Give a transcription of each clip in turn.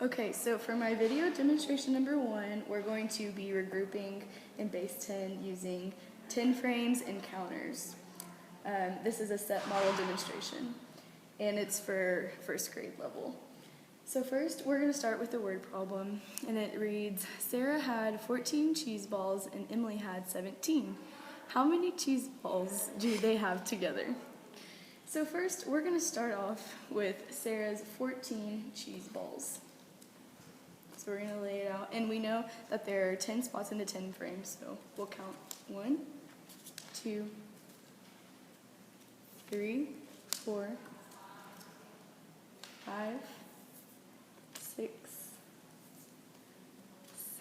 Okay, so for my video demonstration number 1, we're going to be regrouping in base 10 using 10 frames and counters. This is a set model demonstration, and it's for first grade level. So first, we're going to start with the word problem, and it reads, Sarah had 14 cheese balls and Emily had 17. How many cheese balls do they have together? So first, we're going to start off with Sarah's 14 cheese balls. So we're going to lay it out, and we know that there are 10 spots in the 10 frames, so we'll count 1, 2, 3, 4, 5, 6,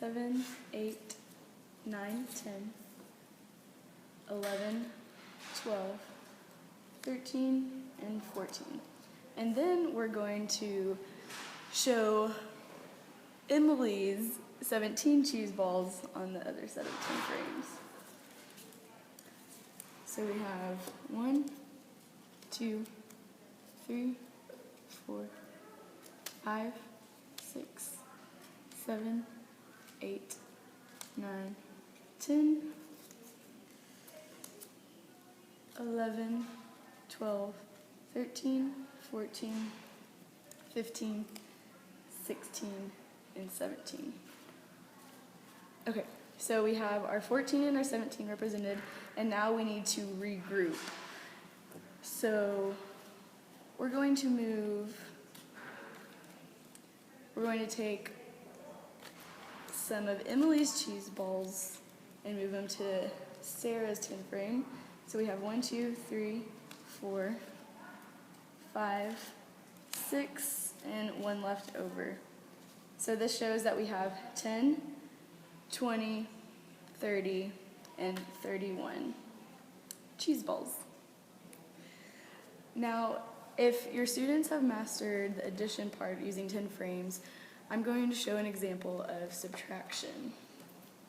7, 8, 9, 10, 11, 12, 13, and 14. And then we're going to show Emily's 17 cheese balls on the other set of 10 frames. So we have 1, 2, 3, 4, 5, 6, 7, 8, 9, 10, 11, 12, 13, 14, 15, 16, and 17. Okay, so we have our 14 and our 17 represented, and now we need to regroup. So we're going to take some of Emily's cheese balls and move them to Sarah's 10 frame. So we have 1, 2, 3, 4, 5, 6, and 1 left over. So this shows that we have 10, 20, 30, and 31 cheese balls. Now, if your students have mastered the addition part using 10 frames, I'm going to show an example of subtraction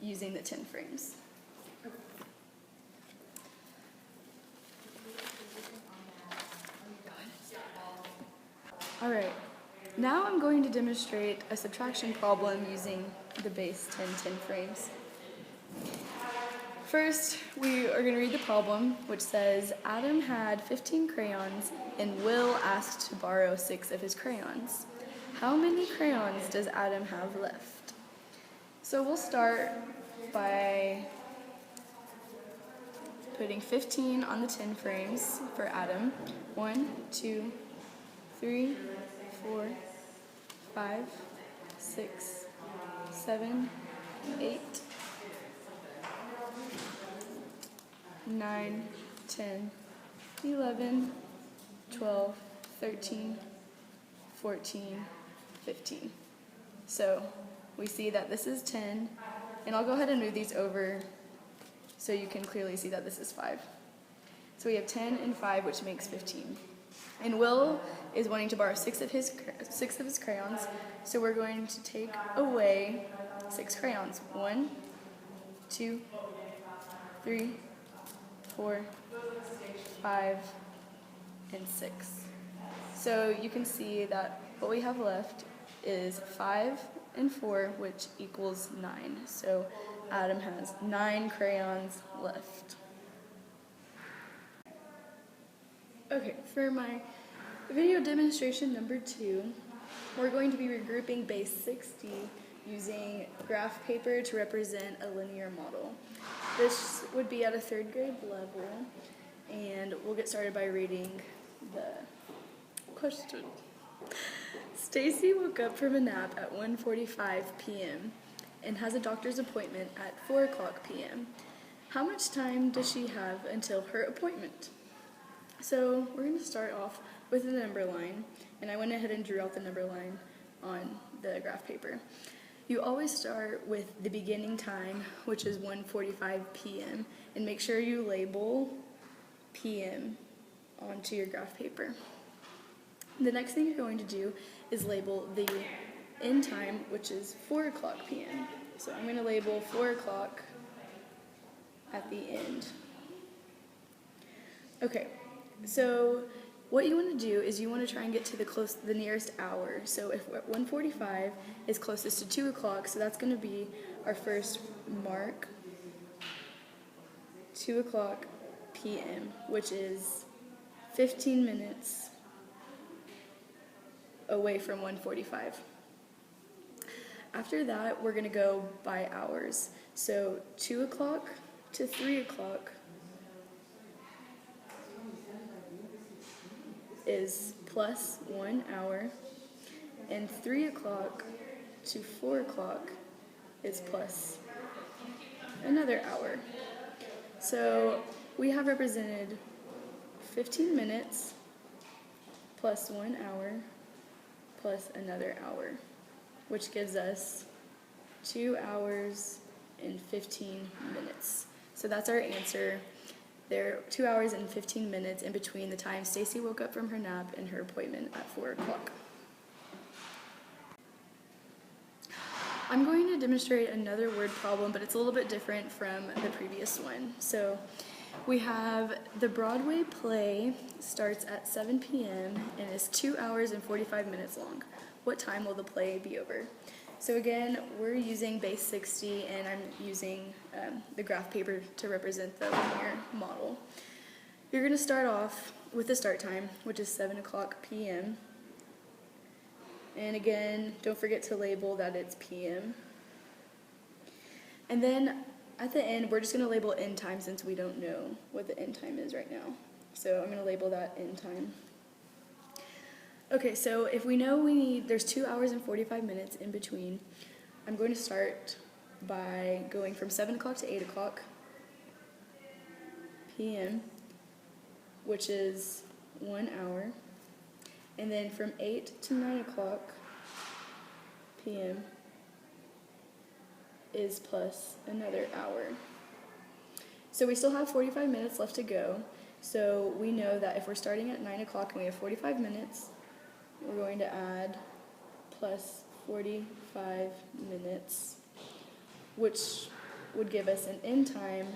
using the 10 frames. Alright, now I'm going to demonstrate a subtraction problem using the base 10 frames. First, we are going to read the problem, which says, Adam had 15 crayons and Will asked to borrow 6 of his crayons. How many crayons does Adam have left? So we'll start by putting 15 on the 10 frames for Adam. 1, 2, 3, 4, 5, 6, 7, 8, 9, 10, 11, 12, 13, 14, 15. So we see that this is 10, and I'll go ahead and move these over so you can clearly see that this is 5. So we have 10 and 5, which makes 15. And Will is wanting to borrow 6 of his crayons, so we're going to take away 6 crayons. 1, 2, 3, 4, 5, and 6. So you can see that what we have left is 5 and 4, which equals 9. So Adam has 9 crayons left. Okay, for my video demonstration number 2, we're going to be regrouping base 60 using graph paper to represent a linear model. This would be at a 3rd grade level, and we'll get started by reading the question. Stacy woke up from a nap at 1:45 p.m. and has a doctor's appointment at 4 o'clock p.m. How much time does she have until her appointment? So we're going to start off with the number line, and I went ahead and drew out the number line on the graph paper. You always start with the beginning time, which is 1:45 p.m., and make sure you label p.m. onto your graph paper. The next thing you're going to do is label the end time, which is 4 o'clock p.m. So I'm going to label 4 o'clock at the end. Okay, so what you want to do is you want to try and get to the nearest hour. So if 1:45 is closest to 2 o'clock, so that's going to be our first mark, 2 o'clock p.m., which is 15 minutes away from 1:45. After that, we're going to go by hours. So 2 o'clock to 3 o'clock is plus 1 hour, and 3 o'clock to 4 o'clock is plus another hour. So we have represented 15 minutes plus 1 hour plus another hour, which gives us 2 hours and 15 minutes. So that's our answer. There are 2 hours and 15 minutes in between the time Stacy woke up from her nap and her appointment at 4 o'clock. I'm going to demonstrate another word problem, but it's a little bit different from the previous one. So we have the Broadway play starts at 7 p.m. and is 2 hours and 45 minutes long. What time will the play be over? So again, we're using base 60, and I'm using the graph paper to represent the linear model. You're going to start off with the start time, which is 7 o'clock p.m. And again, don't forget to label that it's p.m. And then at the end, we're just going to label end time since we don't know what the end time is right now. So I'm going to label that end time. Okay, so if we know there's 2 hours and 45 minutes in between, I'm going to start by going from 7 o'clock to 8 o'clock p.m., which is 1 hour, and then from 8 to 9 o'clock p.m. is plus another hour. So we still have 45 minutes left to go, so we know that if we're starting at 9 o'clock and we have 45 minutes, we're going to add plus 45 minutes, which would give us an end time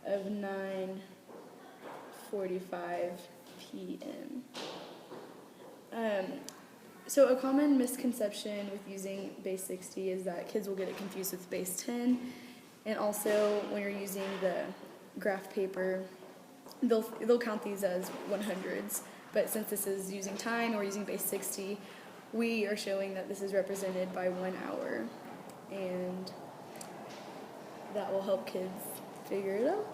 of 9:45 p.m. So a common misconception with using base 60 is that kids will get it confused with base 10, and also when you're using the graph paper, they'll count these as 100s. But since this is using time and we're using base 60, we are showing that this is represented by 1 hour, and that will help kids figure it out.